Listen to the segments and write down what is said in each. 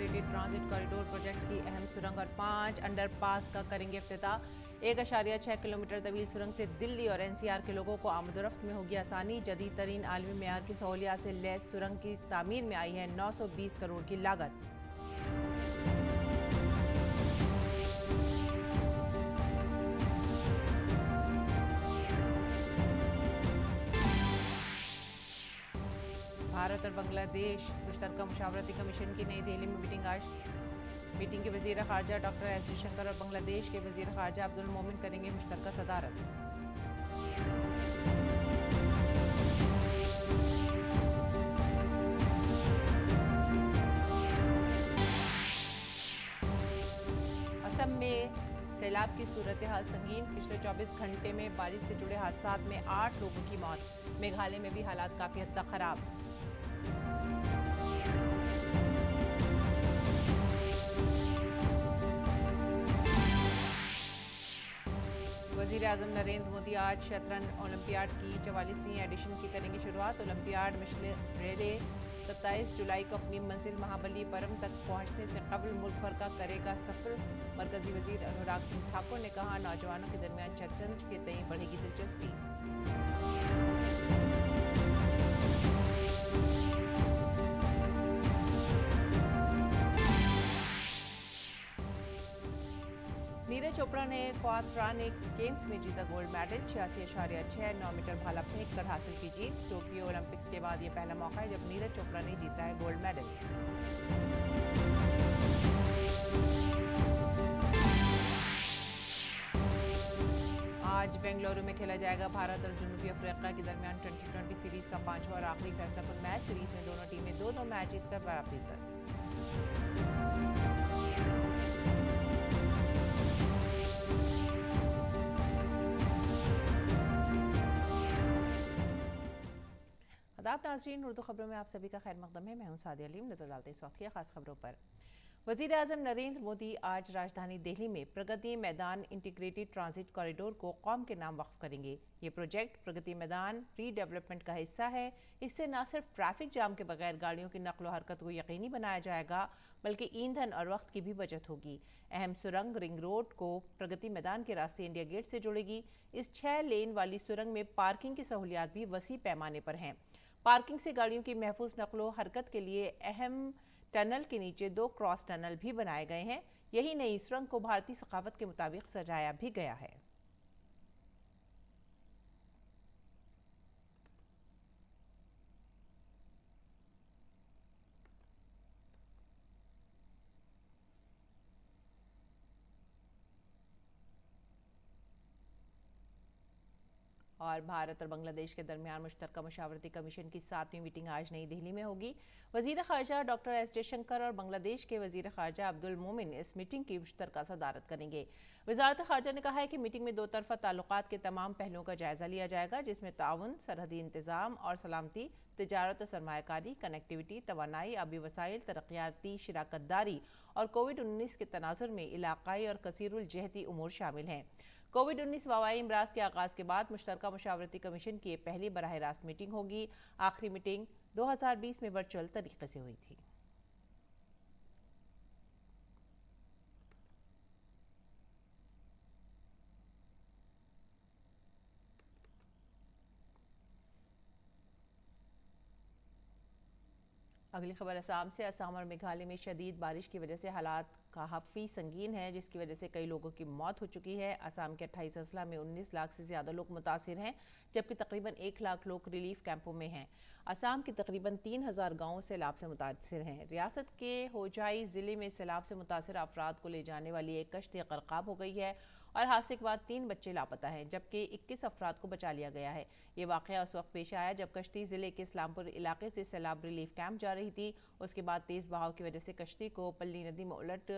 Integrated transit corridor project की अहम सुरंग और 5 अंडरपास का करेंगे इफ्तिताह। 1.6 किलोमीटर तवील सुरंग से दिल्ली और एनसीआर के लोगों को आमदोरफ्त में होगी आसानी। जदीद तरीन आलमी मेयार की सहूलियात से लैस सुरंग की तामीर में आई है 920 करोड़ की लागत। भारत और बांग्लादेश मुश्तरका मुशावरती कमीशन की नई दिल्ली में मीटिंग आज। मीटिंग के वजीर खारजा डॉक्टर एस जयशंकर और बांग्लादेश के वजीर खारजा अब्दुल मोमिन करेंगे मुश्तरका सदारत। असम में सैलाब की सूरत हाल संगीन। पिछले 24 घंटे में बारिश से जुड़े हादसात में 8 लोगों की मौत। मेघालय में भी हालात काफी हद तक खराब। वजीर आजम नरेंद्र मोदी आज शतरंज ओलंपियाड की 44वीं एडिशन की करेंगे शुरुआत। ओलंपियाड मिशेल रेले 27 जुलाई को अपनी मंजिल महाबलीपुरम तक पहुंचने से कबल मुल्क भर का करेगा सफर। मरकजी वजीर अनुराग सिंह ठाकुर ने कहा, नौजवानों के दरमियान शतरंज के तय बढ़ेगी दिलचस्पी। नीरज चोपड़ा ने क्वाड्राटिक गेम्स में जीता गोल्ड मेडल। 86.69 मीटर भाला फेंक कर हासिल की जीत। टोक्यो ओलंपिक्स के बाद यह पहला मौका है जब नीरज चोपड़ा ने जीता है गोल्ड मेडल। आज बेंगलुरु में खेला जाएगा भारत और जनूबी अफ्रीका के दरमियान 2020 सीरीज का 5वां और आखिरी फैसलाकुन मैच। सीरीज में दोनों टीमें 2-2 मैच जीतकर बराबरी पर। आदाब नाज़रीन, उर्दू खबरों में आप सभी का खैर मकदम है। मैं हूं सादिया अलीम। नजर डालते हैं इस वक्त की खास खबरों पर। वजीर आजम नरेंद्र मोदी आज राजधानी दिल्ली में Pragati Maidan integrated transit corridor को कौम के नाम वक्फ करेंगे। ये प्रोजेक्ट प्रगति मैदान रीडेवलपमेंट का हिस्सा है। इससे न सिर्फ ट्रैफिक जाम के बगैर गाड़ियों की नकलो हरकत को यकीनी बनाया जाएगा, बल्कि ईंधन और वक्त की भी बचत होगी। अहम सुरंग रिंग रोड को प्रगति मैदान के रास्ते इंडिया गेट से जोड़ेगी। इस 6 लेन वाली सुरंग में पार्किंग की सहूलियात भी वसी पैमाने पर हैं। पार्किंग से गाड़ियों की महफूज नकलो हरकत के लिए अहम टनल के नीचे 2 क्रॉस टनल भी बनाए गए हैं। यही नहीं, सुरंग को भारतीय सकाफत के मुताबिक सजाया भी गया है। और भारत और बांग्लादेश के दरमियान मुश्तरका मुशावरती कमीशन की 7वीं मीटिंग आज नई दिल्ली में होगी। वजीर खारजा डॉक्टर एस जयशंकर और बांग्लादेश के वजीर खारजा अब्दुल मोमिन इस मीटिंग की मुश्तरका सदारत करेंगे। वजारत खारजा ने कहा है कि मीटिंग में 2 तरफा ताल्लुकात के तमाम पहलुओं का जायजा लिया जाएगा, जिसमें ताउन, सरहदी इंतजाम और सलामती, तिजारत और सरमायाकारी, कनेक्टिविटी, तवानाई, आबी वसाइल, तरक्याती शराकतदारी और कोविड-19 के तनाजुर में इलाकाई और कसीरुल जहती उमूर शामिल हैं। कोविड-19 वबाई इमराज के आगाज के बाद मुश्तरका मुशावरती कमीशन की पहली बराह रास्त मीटिंग होगी। आखिरी मीटिंग 2020 में वर्चुअल तरीके से हुई थी। अगली खबर असम से। असम और मेघालय में शदीद बारिश की वजह से हालात काफ़ी संगीन है, जिसकी वजह से कई लोगों की मौत हो चुकी है। असम के 28 अजला में 19 लाख से ज़्यादा लोग मुतासिर हैं, जबकि तकरीबन 1 लाख लोग रिलीफ कैंपों में हैं। असम के तकरीबन 3000 गाँव सैलाब से मुतासिर हैं। रियासत के होजाई ज़िले में सैलाब से मुतासिर अफराद को ले जाने वाली एक कश्ती ग़रक़ाब हो गई है और हादसे के बाद 3 बच्चे लापता हैं, जबकि 21 अफराद को बचा लिया गया है। ये वाक़या उस वक्त पेश आया जब कश्ती ज़िले के इस्लामपुर इलाके से सैलाब रिलीफ कैंप जा रही थी। उसके बाद तेज़ बहाव की वजह से कश्ती को पल्ली नदी में उलट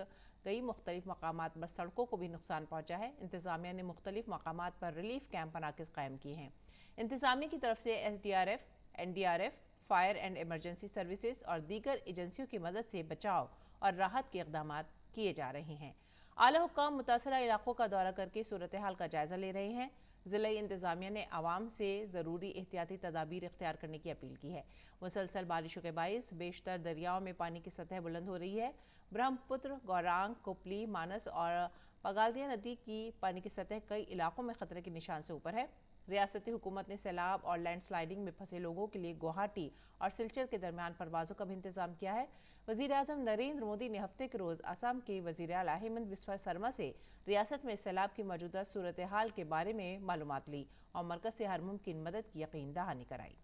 गई। मुख्तलिफ मकामात पर सड़कों को भी नुकसान पहुंचा है। इंतजामिया ने मुख्तलिफ मकामात पर रिलीफ कैंप मराकज़ कायम किए हैं। इंतजामिया की तरफ से SDRF, NDRF, fire and emergency services और दीगर एजेंसियों की मदद से बचाव और राहत के इक़दाम किए जा रहे हैं। आला हुक्काम मुतासरा इलाकों का दौरा करके सूरत हाल का जायजा ले रहे हैं। ज़िला इंतज़ामिया ने आवाम से ज़रूरी एहतियाती तदाबीर इख्तियार करने की अपील की है। मुसलसल बारिशों के बाइस बेशतर दरियाओं में पानी की सतह बुलंद हो रही है। ब्रह्मपुत्र, गौरांग, कुपली, मानस और पगालदिया नदी की पानी की सतह कई इलाकों में खतरे के निशान से ऊपर है। रियासती हुकूमत ने सैलाब और लैंडस्लाइडिंग में फंसे लोगों के लिए गुवाहाटी और सिलचर के दरमियान परवाजों का भी इंतजाम किया है। वज़ीर आज़म नरेंद्र मोदी ने हफ्ते के रोज़ असम के वज़ीर आला हेमंत बिस्वा शर्मा से रियासत में सैलाब की मौजूदा सूरत हाल के बारे में मालूमात ली और मरकज़ से हर मुमकिन मदद की यकीन दहानी कराई।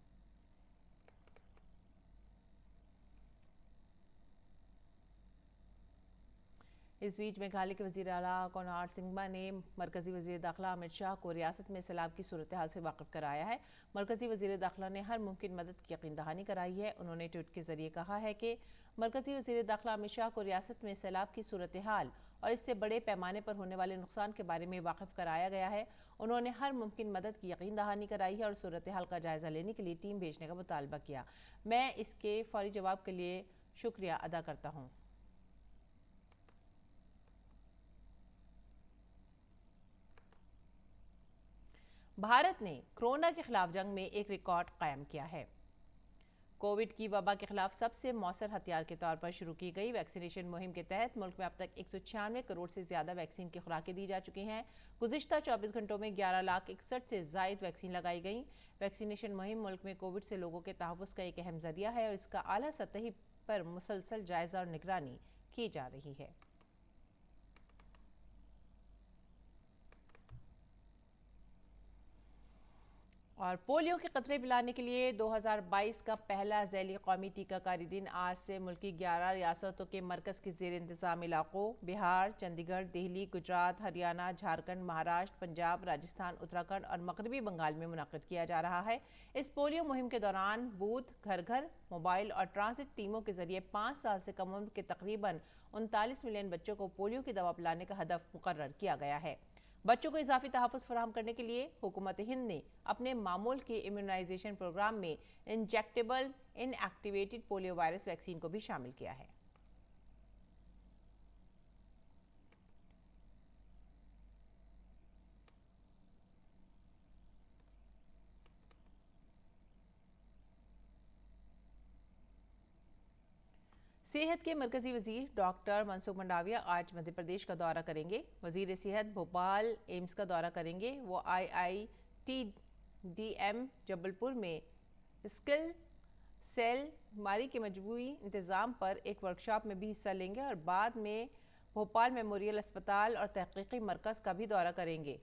इस बीच मेघालय के वज़ीर आला कोनराड संगमा ने मरकज़ी वज़ीर दाखिला अमित शाह को रियासत में सैलाब की सूरत हाल से वाकिफ कराया है। मरकज़ी वज़ीर दाखिला ने हर मुमकिन मदद की यकीन दहानी कराई है। उन्होंने ट्वीट के जरिए कहा है कि मरकज़ी वज़ीर दाखिला अमित शाह को रियासत में सैलाब की सूरत हाल और इससे बड़े पैमाने पर होने वाले नुकसान के बारे में वाकिफ कराया गया है। उन्होंने हर मुमकिन मदद की यकीन दहानी कराई है और सूरत हाल का जायज़ा लेने के लिए टीम भेजने का मुतालबा किया। मैं इसके फौरी जवाब के लिए शुक्रिया अदा करता हूँ। भारत ने कोरोना के खिलाफ जंग में एक रिकॉर्ड कायम किया है। कोविड की वबा के खिलाफ सबसे मौसर हथियार के तौर पर शुरू की गई वैक्सीनेशन मुहिम के तहत मुल्क में अब तक 196 करोड़ से ज्यादा वैक्सीन की खुराकें दी जा चुकी हैं। गुज़िश्ता 24 घंटों में 11,61,000 से जायद वैक्सीन लगाई गई। वैक्सीनेशन मुहिम मुल्क में कोविड से लोगों के तहफ़्फ़ुज़ का एक अहम जरिया है और इसका आला सतही पर मुसलसल जायजा और निगरानी की जा रही है। और पोलियो के कतरे पिलाने के लिए 2022 का पहला ज़ैली कौमी टीकाकारी दिन आज से मुल्क की 11 रियासतों के मरकज़ के ज़ेर इंतज़ाम इलाकों बिहार, चंडीगढ़, दिल्ली, गुजरात, हरियाणा, झारखंड, महाराष्ट्र, पंजाब, राजस्थान, उत्तराखंड और मगरबी बंगाल में मुनक़्क़िद किया जा रहा है। इस पोलियो मुहिम के दौरान बूथ, घर घर, मोबाइल और ट्रांसिट टीमों के जरिए 5 साल से कम उम्र के तकरीबन 39 मिलियन बच्चों को पोलियो की दवा पिलाने का हदफ मुकर्रर किया गया है। बच्चों को इजाफी तहफ़्फ़ुज़ फराहम करने के लिए हुकूमत हिंद ने अपने मामूल के इम्यूनाइजेशन प्रोग्राम में injectable inactivated polio virus vaccine को भी शामिल किया है। सेहत के मरकजी वजीर डॉक्टर मनसुख मंडाविया आज मध्य प्रदेश का दौरा करेंगे। वजीर सेहत भोपाल एम्स का दौरा करेंगे। वो IITDM जबलपुर में स्किल सेल बीमारी के मजबूरी इंतज़ाम पर एक वर्कशॉप में भी हिस्सा लेंगे और बाद में भोपाल मेमोरियल अस्पताल और तहकीकी मरकज़ का भी दौरा करेंगे।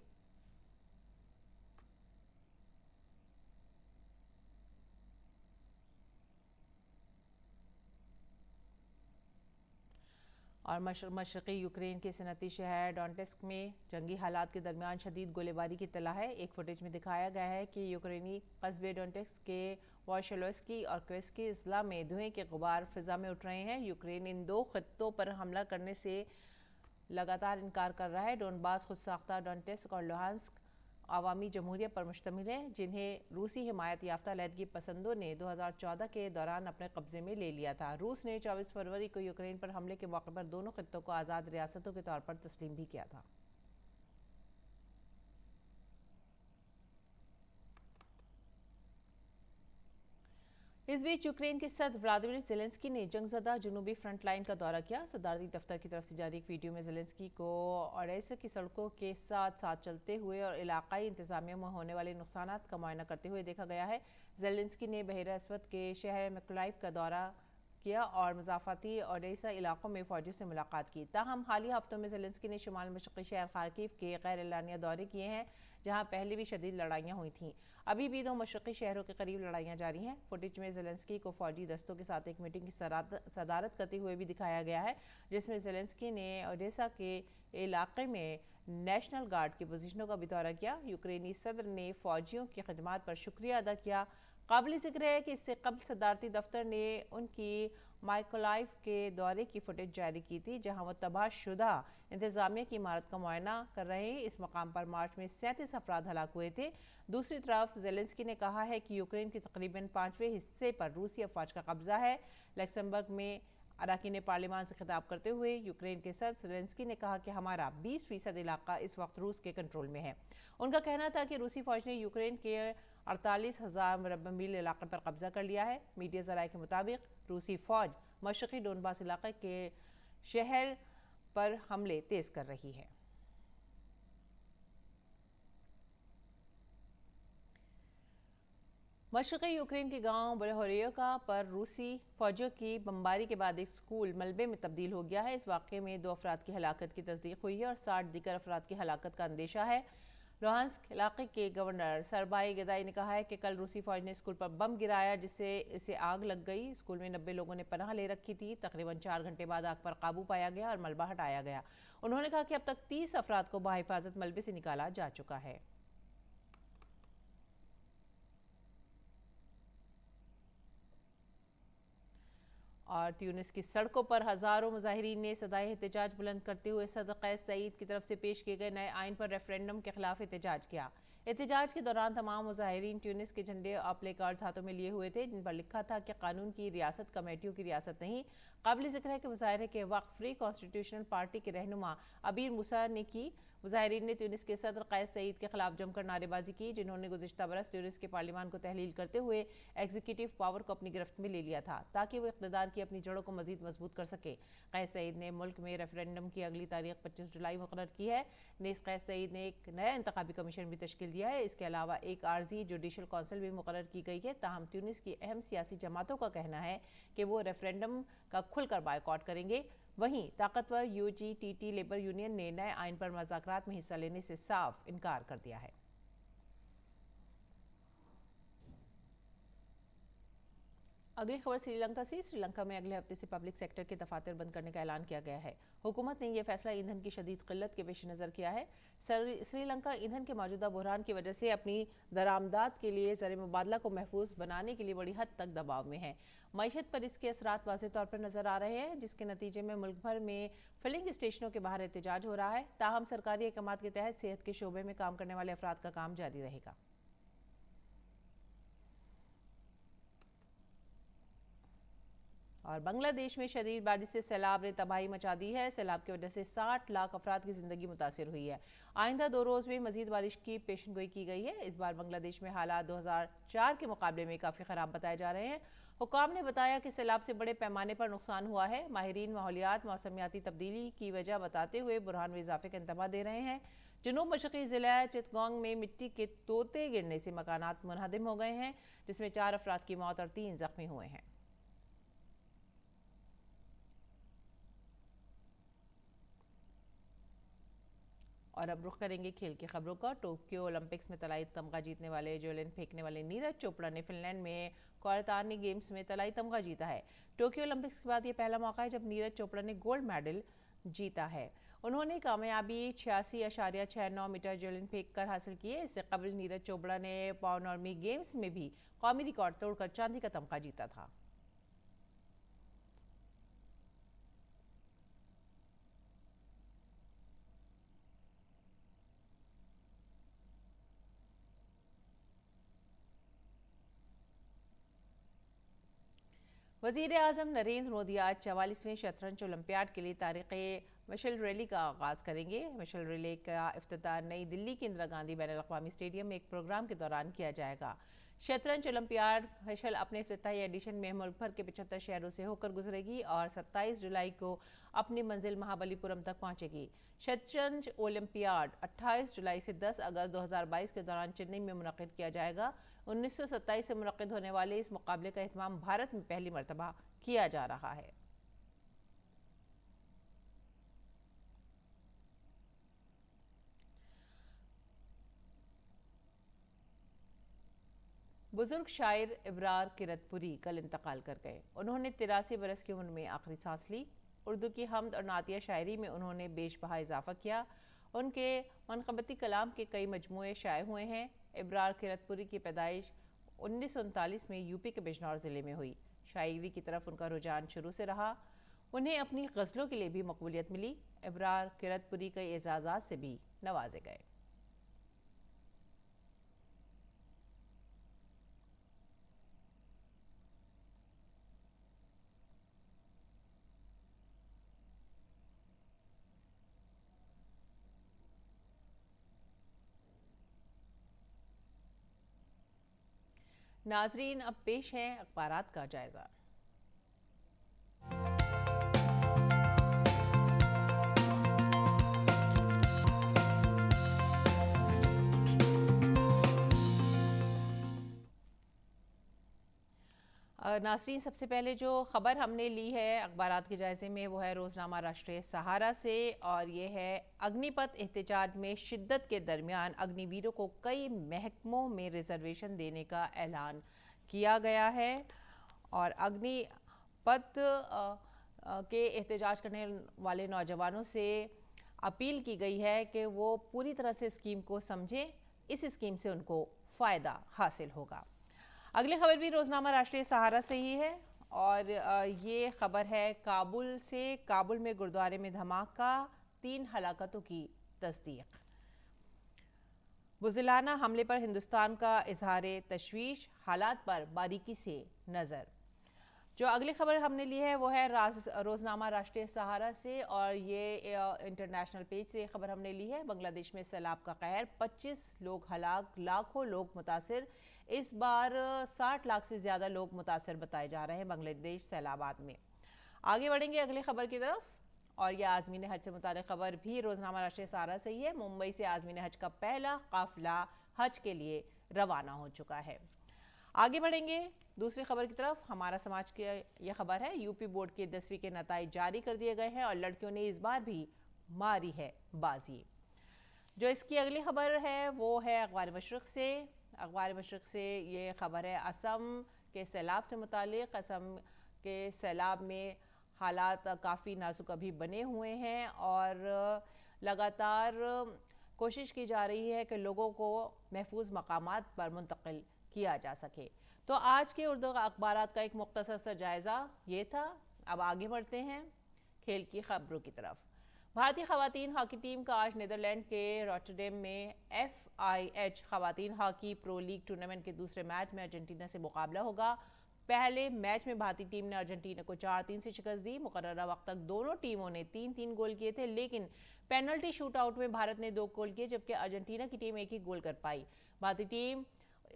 और मशरक़ी यूक्रेन के सनती शहर डोनेट्स्क में जंगी हालात के दरमियान शदीद गोलीबारी की इत्तला है। एक फुटेज में दिखाया गया है कि यूक्रेनी कस्बे डोनेट्स्क के वॉशलोस्की और क्वेस्की अजला में धुएं के गुबार फिजा में उठ रहे हैं। यूक्रेन इन दो खित्तों पर हमला करने से लगातार इनकार कर रहा है। डोनबास खुद साख्ता डोनेट्स्क और लुहांस्क अवामी जमहूरिया पर मुश्तमिल है, जिन्हें रूसी हिमायत याफ्ता अलहदगी पसंदों ने 2014 के दौरान अपने कब्जे में ले लिया था। रूस ने 24 फरवरी को यूक्रेन पर हमले के मौके पर दोनों खित्तों को आज़ाद रियासतों के तौर पर तस्लीम भी किया था। इस बीच यूक्रेन के सदर व्लादिमीर ज़ेलेंस्की ने जंगज़दा जुनूबी फ्रंट लाइन का दौरा किया। सदारती दफ्तर की तरफ से जारी एक वीडियो में ज़ेलेंस्की को ओडेसा की सड़कों के साथ साथ चलते हुए और इलाकाई इंतजामिया में होने वाले नुकसान का मुआयना करते हुए देखा गया है। ज़ेलेंस्की ने बहरा अस्वद के शहर मिकोलाइव का दौरा किया और मज़ाफ़ाती ओडेसा इलाकों में फ़ौजियों से मुलाकात की। ताहम हालिया हफ्तों में ज़ेलेंस्की ने शुमाल मशरक़ी शहर खार्किव के गैर एलानिया दौरे किए हैं, जहां पहले भी शदीद लड़ाइयाँ हुई थीं। अभी भी दो मशरक़ी शहरों के करीब लड़ाइयाँ जारी हैं। फुटेज में ज़ेलेंस्की को फ़ौजी दस्तों के साथ एक मीटिंग की सदारत करते हुए भी दिखाया गया है, जिसमें ज़ेलेंस्की ने ओडेसा के इलाके में नेशनल गार्ड की पोजीशनों का भी दौरा किया। यूक्रेनी सदर ने फ़ौजियों की खदमात पर शुक्रिया अदा किया। काबिल ज़िक्र है कि इससे कबल सदारती दफ्तर ने उनकी माइकोलाइव के दौरे की फुटेज जारी की थी, जहां वो तबाहशुदा इंतजामिया की इमारत का मुआयना कर रहे हैं। इस मकाम पर मार्च में 37 अफराद हलाक हुए थे। दूसरी तरफ ज़ेलेंस्की ने कहा है कि यूक्रेन के तकरीबन 5वें हिस्से पर रूसी अफवाज का कब्जा है। लक्समबर्ग में अराकीन पार्लियामान से खिताब करते हुए यूक्रेन के सदर ज़ेलेंस्की ने कहा कि हमारा 20% इलाका इस वक्त रूस के कंट्रोल में है। उनका कहना था कि रूसी फौज ने यूक्रेन के 48,000 मुरब्बा मील इलाके पर कब्जा कर लिया है। मीडिया ज़राए के मुताबिक रूसी फौज मशरक़ी डोनबास इलाके के शहर पर हमले तेज कर रही है। मशरक़ी यूक्रेन के गांव बरहोरियोका पर रूसी फौजियों की बमबारी के बाद एक स्कूल मलबे में तब्दील हो गया है। इस वाक़े में 2 अफराद की हलाकत की तस्दीक हुई है और 60 दीगर अफराद की हलाकत का अंदेशा है। लुहांस्क इलाके के गवर्नर सरबाई गदाई ने कहा है कि कल रूसी फौज ने स्कूल पर बम गिराया जिससे इसे आग लग गई। स्कूल में 90 लोगों ने पनाह ले रखी थी। तकरीबन 4 घंटे बाद आग पर काबू पाया गया और मलबा हटाया गया। उन्होंने कहा कि अब तक 30 अफराद को बाहिफाजत मलबे से निकाला जा चुका है। और ट्यूनिस की सड़कों पर हजारों मुजाहिरीन ने सदाए एहतजाज बुलंद करते हुए सदर कैस सईद की तरफ से पेश किए गए नए आइन पर रेफरेंडम के खिलाफ एहतजाज किया। एहतजाज के दौरान तमाम मुजाहिरीन ट्यूनिस के झंडे और प्ले कार्ड्स हाथों में लिए हुए थे जिन पर लिखा था कि कानून की रियासत कमेटियों की रियासत नहीं। काबिल जिक्र है कि मुजाहरे के वक्त फ्री कॉन्स्टिट्यूशनल पार्टी के रहनुमा अबीर मूसा ने की। मुजाहिरीन ने ट्यूनिस के सदर कैस सईद के खिलाफ जमकर नारेबाजी की जिन्होंने गुज़िश्ता बरस ट्यूनिस के पार्लियामान को तहलील करते हुए एग्जीक्यूटिव पावर को अपनी गिरफ्त में ले लिया था ताकि वो इक़्तिदार की अपनी जड़ों को मजीद मजबूत कर सके। कैस सईद ने मुल्क में रेफरेंडम की अगली तारीख 25 जुलाई मुकर्रर की है। नेज़ कैस सईद ने एक नया इंतखाबी कमीशन भी तश्कील दिया है। इसके अलावा एक आर्जी जुडिशल कौंसिल भी मुकर्रर की गई है। ताहम ट्यूनिस की अहम सियासी जमातों का कहना है कि वो रेफरेंडम का खुलकर बायकॉट करेंगे। वहीं ताकतवर UGTT लेबर यूनियन ने नए आइन पर मुज़ाकरात में हिस्सा लेने से साफ इनकार कर दिया है। अगली खबर श्रीलंका से। श्रीलंका में अगले हफ्ते से पब्लिक सेक्टर के दफातर बंद करने का ऐलान किया गया है। हुकूमत ने यह फैसला ईंधन की शदीद किल्लत के पेश नज़र किया है। श्रीलंका ईंधन के मौजूदा बहरान की वजह से अपनी दरामदात के लिए ज़र मुबादला को महफूज बनाने के लिए बड़ी हद तक दबाव में है। मईशत पर इसके असरात वाज़ेह तौर पर नज़र आ रहे हैं जिसके नतीजे में मुल्क भर में फिलिंग स्टेशनों के बाहर एहतजाज हो रहा है। ताहम सरकारी अहकाम के तहत सेहत के शोबे में काम करने वाले अफराद का काम जारी रहेगा। और बांग्लादेश में शदीद बारिश से सैलाब ने तबाही मचा दी है। सैलाब की वजह से 60 लाख अफराद की जिंदगी मुतासिर हुई है। आइंदा 2 रोज़ में मजीद बारिश की पेशनगोई की गई है। इस बार बांग्लादेश में हालात 2004 के मुकाबले में काफ़ी ख़राब बताए जा रहे हैं। हुकाम ने बताया कि सैलाब से बड़े पैमाने पर नुकसान हुआ है। माहिरीन माहौलियात मौसमियाती तब्दीली की वजह बताते हुए बुरहान में इजाफे का इंतबा दे रहे हैं। जनूब मशरक़ी ज़िला चितगोंग में मिट्टी के तोते गिरने से मकानात मुनहदिम हो गए हैं जिसमें 4 अफराद की मौत और 3 जख्मी हुए हैं। और अब रुख करेंगे खेल की खबरों का। टोक्यो ओलंपिक्स में तलाई तमगा जीतने वाले जेवलिन फेंकने वाले नीरज चोपड़ा ने फिनलैंड में क्वारतानी गेम्स में तलाई तमगा जीता है। टोक्यो ओलंपिक्स के बाद ये पहला मौका है जब नीरज चोपड़ा ने गोल्ड मेडल जीता है। उन्होंने कामयाबी 86.69 मीटर जेवलिन फेंक कर हासिल की है। इससे कबल नीरज चोपड़ा ने पावनॉर्मी गेम्स में भी कौमी रिकॉर्ड तोड़कर चांदी का तमगा जीता था। वज़ीर आज़म नरेंद्र मोदी आज 44वें शतरंज ओलंपियाड के लिए तारीख़ मशल रैली का आगाज़ करेंगे। मशल रैली का इफ्तिताह नई दिल्ली के इंदिरा गांधी बैनुल अक़वामी स्टेडियम में एक प्रोग्राम के दौरान किया जाएगा। शतरंज ओलंपियाड मशल अपने इफ्तिताही एडिशन में मुल्क भर के 75 शहरों से होकर गुजरेगी और 27 जुलाई को अपनी मंजिल महाबलीपुरम तक पहुंचेगी। शतरंज ओलंपियाड 28 जुलाई से 10 अगस्त 2022 के दौरान चेन्नई में मुनक़िद किया जाएगा। 1927 से मुनक़िद होने वाले इस मुकाबले का एहतमाम भारत में पहली मरतबा किया जा रहा है। बुजुर्ग शायर इब्रार किरतपुरी कल इंतकाल कर गए। उन्होंने 83 बरस की उम्र में आखिरी सांस ली। उर्दू की हमद और नातिया शायरी में उन्होंने बेशबहा इजाफा किया। उनके मनक़बती कलाम के कई मजमूए शाये हुए हैं। इब्रार किरतपुरी की पैदाइश 1939 में यूपी के बिजनौर ज़िले में हुई। शायरी की तरफ उनका रुझान शुरू से रहा। उन्हें अपनी गज़लों के लिए भी मकबूलियत मिली। इब्रार किरतपुरी कई एजाज़ात से भी नवाजे गए। नाजरीन, अब पेश है अखबारात का जायजा। नासरीन, सबसे पहले जो खबर हमने ली है अखबारात के जायजे में वो है रोज़नामा राष्ट्रीय सहारा से, और ये है अग्निपथ एहतजाज में शिद्दत के दरमियान अग्निवीरों को कई महकमों में रिजर्वेशन देने का ऐलान किया गया है। और अग्निपथ के एहतजाज करने वाले नौजवानों से अपील की गई है कि वो पूरी तरह से स्कीम को समझें, इस स्कीम से उनको फ़ायदा हासिल होगा। अगली खबर भी रोज़नामा राष्ट्रीय सहारा से ही है, और ये खबर है काबुल से। काबुल में गुरुद्वारे में धमाका, 3 हलाकतों की तस्दीक। बुज़िलाना हमले पर हिंदुस्तान का इजहार तशवीश, हालात पर बारीकी से नज़र। जो अगली खबर हमने ली है वो है रोज़नामा राष्ट्रीय सहारा से, और ये इंटरनेशनल पेज से खबर हमने ली है। बांग्लादेश में सैलाब का कहर, 25 लोग हलाक, लाखों लोग मुतासिर। इस बार 60 लाख से ज़्यादा लोग मुतासिर बताए जा रहे हैं बांग्लादेश सैलाबाद में। आगे बढ़ेंगे अगली खबर की तरफ, और यह आज़मीन हज से मुताल्लिक़ खबर भी रोज़नामा राष्ट्रीय सहारा से ही है। मुंबई से आज़मीन हज का पहला काफिला हज के लिए रवाना हो चुका है। आगे बढ़ेंगे दूसरी खबर की तरफ। हमारा समाज की यह खबर है, यूपी बोर्ड के 10वीं के नताइज जारी कर दिए गए हैं और लड़कियों ने इस बार भी मारी है बाजी। जो इसकी अगली खबर है वो है अखबार मशरिक़ से। अखबार मशरिक़ से ये खबर है असम के सैलाब से मुतालिक। असम के सैलाब में हालात काफ़ी नाजुक अभी बने हुए हैं, और लगातार कोशिश की जा रही है कि लोगों को महफूज मकामात पर मुंतकिल किया जा सके। तो आज के उर्दू अखबारात का एक मुख्तसर सा जायज़ा ये था। अब आगे बढ़ते हैं खेल की खबरों की तरफ। भारतीय खवातीन हॉकी टीम का आज नीदरलैंड के रॉटरडैम में FIH खवातीन हॉकी प्रो लीग टूर्नामेंट के दूसरे मैच में अर्जेंटीना से मुकाबला होगा। पहले मैच में भारतीय टीम ने अर्जेंटीना को 4-3 से शिकस्त दी। मुकर्ररा वक्त तक दोनों टीमों ने 3-3 गोल किए थे, लेकिन पेनल्टी शूट आउट में भारत ने 2 गोल किए, जबकि अर्जेंटीना की टीम 1 ही गोल कर पाई। भारतीय टीम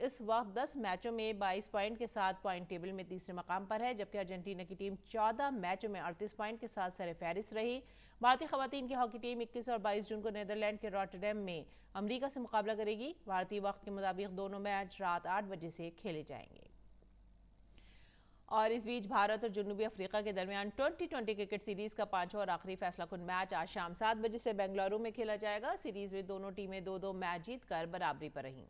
इस वक्त 10 मैचों में 22 पॉइंट के साथ पॉइंट टेबल में तीसरे मकाम पर है, जबकि अर्जेंटीना की टीम 14 मैचों में 38 पॉइंट के साथ सरफहरिस्त रही। भारतीय खवातीन की हॉकी टीम 21 और 22 जून को नीदरलैंड के रॉटरडैम में अमेरिका से मुकाबला करेगी। भारतीय वक्त के मुताबिक दोनों मैच रात 8 बजे से खेले जाएंगे। और इस बीच भारत और जनूबी अफ्रीका के दरमियान 2020 क्रिकेट सीरीज का 5वां और आखिरी फैसलाकुन मैच आज शाम 7 बजे से बेंगलुरु में खेला जाएगा। सीरीज में दोनों टीमें 2-2 मैच जीतकर बराबरी पर रहीं।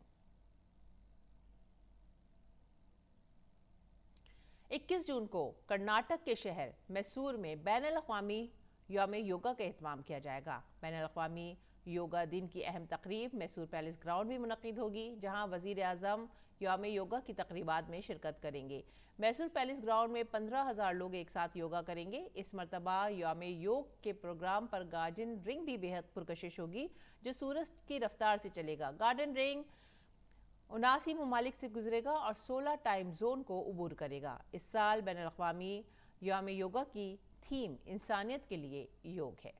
21 जून को कर्नाटक के शहर मैसूर में बैनुल-अक़वामी यौम योगा का एहतमाम किया जाएगा। बैनुल-अक़वामी योगा दिन की अहम तकरीब मैसूर पैलेस ग्राउंड में मुनक़िद होगी, जहां वज़ीर आज़म यौम योगा की तकरीबात में शिरकत करेंगे। मैसूर पैलेस ग्राउंड में 15,000 लोग एक साथ योगा करेंगे। इस मरतबा यौम योग के प्रोग्राम पर गार्डन रिंग भी बेहद पुरकशिश होगी, जो सूरज की रफ्तार से चलेगा। गार्डन रिंग 79 ममालिक से गुजरेगा और 16 टाइम जोन को उबूर करेगा। इस साल बैनुल-अक़वामी यौम योगा की थीम इंसानियत के लिए योग है।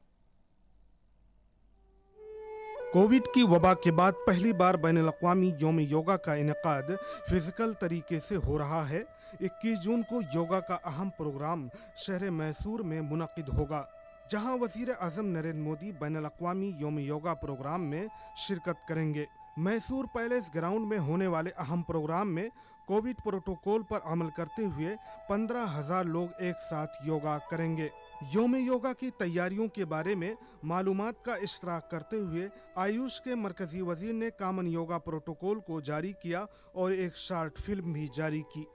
कोविड की वबा के बाद पहली बार बैनुल-अक़वामी यौम योगा का इनेकाद फिजिकल तरीके से हो रहा है। 21 जून को योगा का अहम प्रोग्राम शहर मैसूर में मुनक़िद होगा, जहां वज़ीर आज़म नरेंद्र मोदी बैनुल-अक़वामी यौम योगा प्रोग्राम में शिरकत करेंगे। मैसूर पैलेस ग्राउंड में होने वाले अहम प्रोग्राम में कोविड प्रोटोकॉल पर अमल करते हुए 15,000 लोग एक साथ योगा करेंगे। यौम योगा की तैयारियों के बारे में मालूमात का इश्तराक करते हुए आयुष के मरकजी वजीर ने कॉमन योगा प्रोटोकॉल को जारी किया और एक शॉर्ट फिल्म भी जारी की।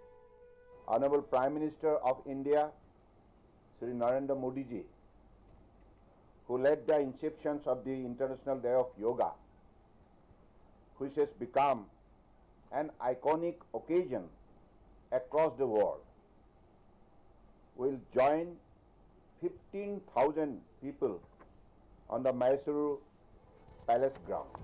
Honourable prime minister of India Shri Narendra Modi ji, who led the inception of the International Day of Yoga, which has become an iconic occasion across the world, will join 15,000 people on the Mysuru Palace ground.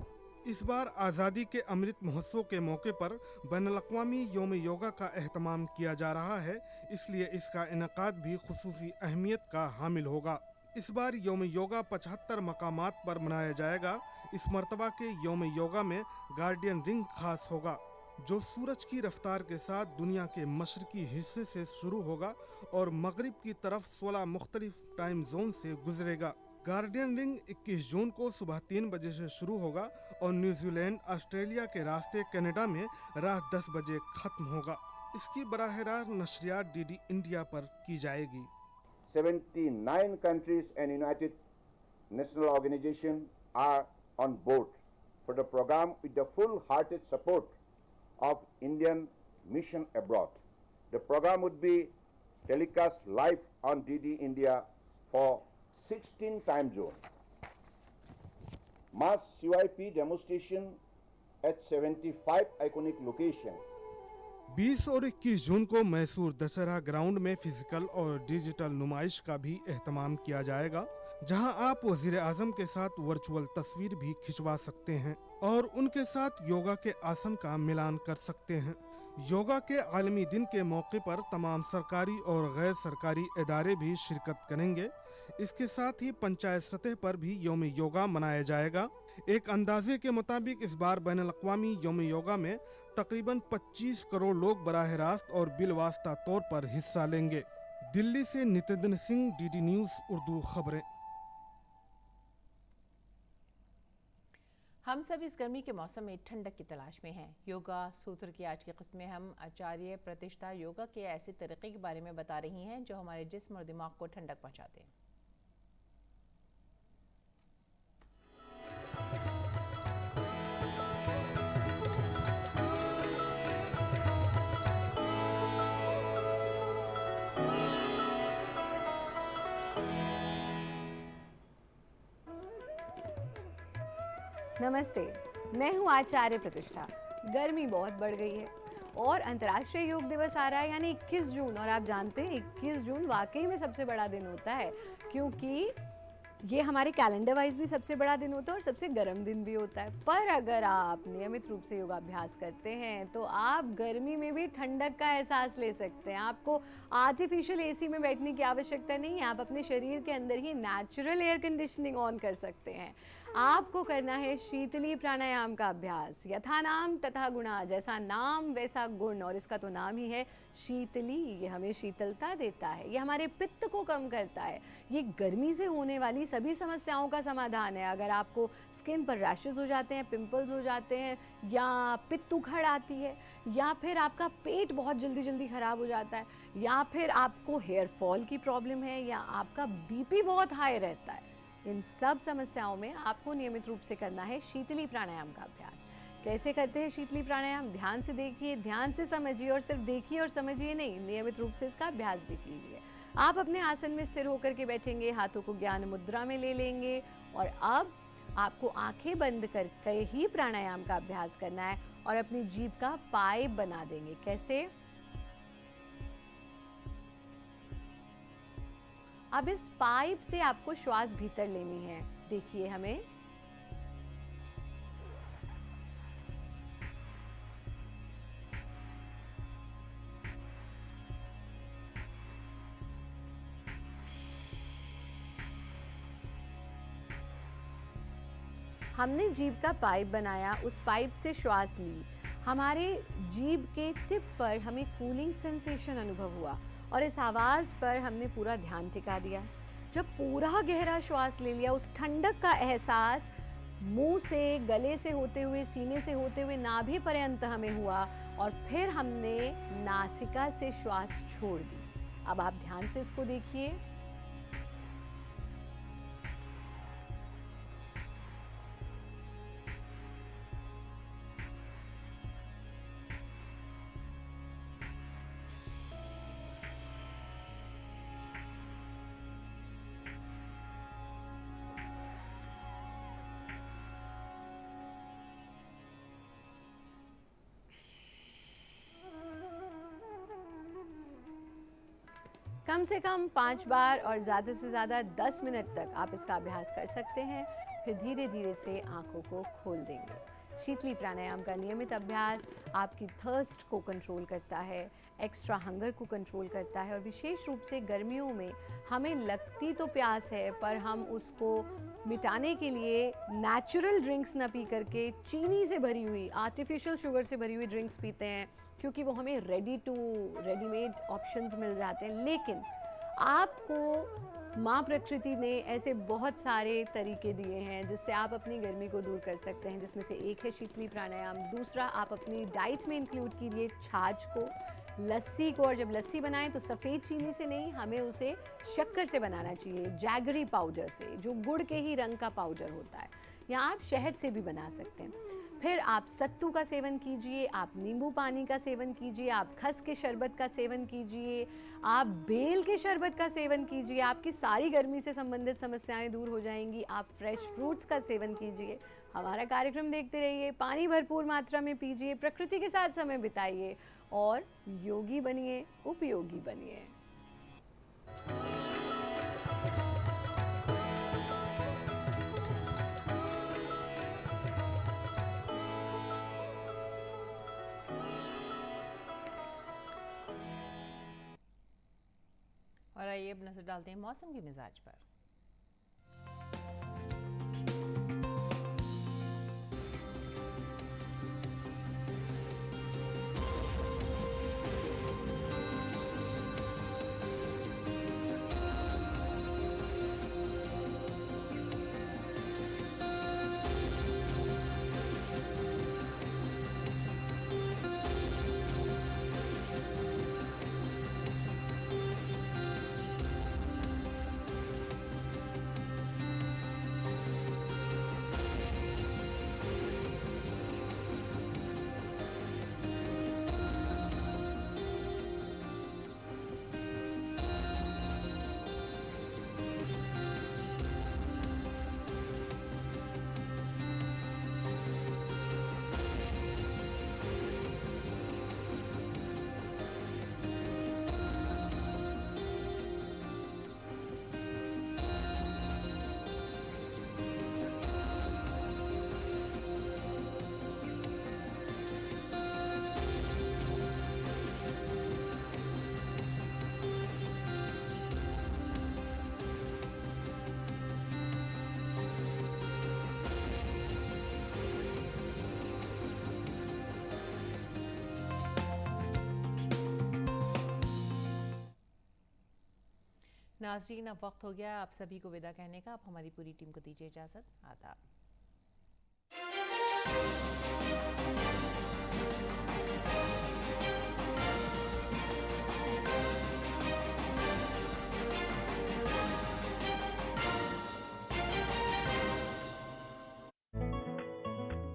इस बार आज़ादी के अमृत महोत्सव के मौके पर बैनुल-अक़वामी यौम योगा का एहतमाम किया जा रहा है, इसलिए इसका इनेकाद भी खुसूसी अहमियत का हामिल होगा। इस बार यौम योगा 75 मकामात पर मनाया जाएगा। इस मरतबा के यौम योगा में गार्डियन रिंग खास होगा। जो सूरज की रफ्तार के साथ दुनिया के मशरकी हिस्से से शुरू होगा और मगरिब की तरफ 16 मुख्तलिफ टाइम जोन से गुजरेगा। गार्डियन रिंग 21 जून को सुबह 3 बजे से शुरू होगा और न्यूजीलैंड ऑस्ट्रेलिया के रास्ते कनाडा में रात 10 बजे खत्म होगा। इसकी बराह रास्त नशरियात डीडी इंडिया पर की जाएगी। 79 countries and United National Organization are on board for the program with the full-hearted support of Indian mission abroad. The program would be telecast live on DD India for 16 time zones. Mass CYP demonstration at 75 iconic locations. 20 और 21 जून को Mysore Dussehra ground में physical और digital नुमाइश का भी एहतमाम किया जाएगा, जहां आप वजीर आजम के साथ वर्चुअल तस्वीर भी खिंचवा सकते हैं और उनके साथ योगा के आसन का मिलान कर सकते हैं। योगा के आलमी दिन के मौके पर तमाम सरकारी और गैर सरकारी इदारे भी शिरकत करेंगे। इसके साथ ही पंचायत सतह पर भी यौम योगा मनाया जाएगा। एक अंदाजे के मुताबिक इस बार बैनुल-अक़वामी यौम योगा में तकरीबन 25 करोड़ लोग बराह रास्त और बिलवास्ता तौर पर हिस्सा लेंगे। दिल्ली से नितिन सिंह, डीडी न्यूज़ उर्दू खबरें। हम सब इस गर्मी के मौसम में ठंडक की तलाश में हैं। योगा सूत्र की आज की किस्त में हम आचार्य प्रतिष्ठा योगा के ऐसे तरीके के बारे में बता रही हैं जो हमारे जिस्म और दिमाग को ठंडक पहुंचाते हैं। नमस्ते, मैं हूँ आचार्य प्रतिष्ठा। गर्मी बहुत बढ़ गई है और अंतर्राष्ट्रीय योग दिवस आ रहा है, यानी 21 जून। और आप जानते हैं 21 जून वाकई में सबसे बड़ा दिन होता है, क्योंकि ये हमारे कैलेंडर वाइज भी सबसे बड़ा दिन होता है और सबसे गर्म दिन भी होता है। पर अगर आप नियमित रूप से योगाभ्यास करते हैं तो आप गर्मी में भी ठंडक का एहसास ले सकते हैं। आपको आर्टिफिशियल एसी में बैठने की आवश्यकता नहीं है, आप अपने शरीर के अंदर ही नेचुरल एयर कंडीशनिंग ऑन कर सकते हैं। आपको करना है शीतली प्राणायाम का अभ्यास। यथा नाम तथा गुणा, जैसा नाम वैसा गुण, और इसका तो नाम ही है शीतली। ये हमें शीतलता देता है, ये हमारे पित्त को कम करता है, ये गर्मी से होने वाली सभी समस्याओं का समाधान है। अगर आपको स्किन पर रैशेस हो जाते हैं, पिंपल्स हो जाते हैं, या पित्त उखड़ आती है, या फिर आपका पेट बहुत जल्दी जल्दी ख़राब हो जाता है, या फिर आपको हेयर फॉल की प्रॉब्लम है, या आपका बीपी बहुत हाई रहता है, इन सब समस्याओं में आपको नियमित रूप से करना है शीतली प्राणायाम का अभ्यास। कैसे करते हैं शीतली प्राणायाम? ध्यान से देखिए, ध्यान से समझिए, और सिर्फ देखिए और समझिए नहीं, नियमित रूप से इसका अभ्यास भी कीजिए। आप अपने आसन में स्थिर होकर के बैठेंगे, हाथों को ज्ञान मुद्रा में ले लेंगे, और अब आपको आंखें बंद करके ही प्राणायाम का अभ्यास करना है और अपनी जीभ का पाइप बना देंगे। कैसे? अब इस पाइप से आपको श्वास भीतर लेनी है। देखिए, हमें हमने जीभ का पाइप बनाया, उस पाइप से श्वास ली, हमारे जीभ के टिप पर हमें कूलिंग सेंसेशन अनुभव हुआ, और इस आवाज़ पर हमने पूरा ध्यान टिका दिया। जब पूरा गहरा श्वास ले लिया, उस ठंडक का एहसास मुंह से, गले से होते हुए, सीने से होते हुए नाभि पर्यंत हमें हुआ, और फिर हमने नासिका से श्वास छोड़ दी। अब आप ध्यान से इसको देखिए। कम से कम 5 बार और ज़्यादा से ज़्यादा 10 मिनट तक आप इसका अभ्यास कर सकते हैं। फिर धीरे धीरे से आंखों को खोल देंगे। शीतली प्राणायाम का नियमित अभ्यास आपकी थर्स्ट को कंट्रोल करता है, एक्स्ट्रा हंगर को कंट्रोल करता है और विशेष रूप से गर्मियों में हमें लगती तो प्यास है पर हम उसको मिटाने के लिए नेचुरल ड्रिंक्स ना पी करके चीनी से भरी हुई, आर्टिफिशियल शुगर से भरी हुई ड्रिंक्स पीते हैं क्योंकि वो हमें रेडीमेड ऑप्शंस मिल जाते हैं। लेकिन आपको माँ प्रकृति ने ऐसे बहुत सारे तरीके दिए हैं जिससे आप अपनी गर्मी को दूर कर सकते हैं, जिसमें से एक है शीतली प्राणायाम। दूसरा, आप अपनी डाइट में इंक्लूड कीजिए छाछ को, लस्सी को, और जब लस्सी बनाएं तो सफ़ेद चीनी से नहीं, हमें उसे शक्कर से बनाना चाहिए, जैगरी पाउडर से, जो गुड़ के ही रंग का पाउडर होता है, या आप शहद से भी बना सकते हैं। फिर आप सत्तू का सेवन कीजिए, आप नींबू पानी का सेवन कीजिए, आप खस के शरबत का सेवन कीजिए, आप बेल के शरबत का सेवन कीजिए, आपकी सारी गर्मी से संबंधित समस्याएं दूर हो जाएंगी। आप फ्रेश फ्रूट्स का सेवन कीजिए। हमारा कार्यक्रम देखते रहिए, पानी भरपूर मात्रा में पीजिए, प्रकृति के साथ समय बिताइए और योगी बनिए, उपयोगी बनिए। और आइए अब नजर डालते हैं मौसम के मिजाज पर। नाज़रीन, अब वक्त हो गया आप सभी को विदा कहने का। आप हमारी पूरी टीम को दीजिए इजाज़त। आदाब।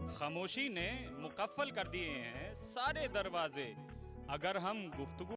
खामोशी ने मुकफ्फल कर दिए हैं सारे दरवाजे। अगर हम गुफ्तगू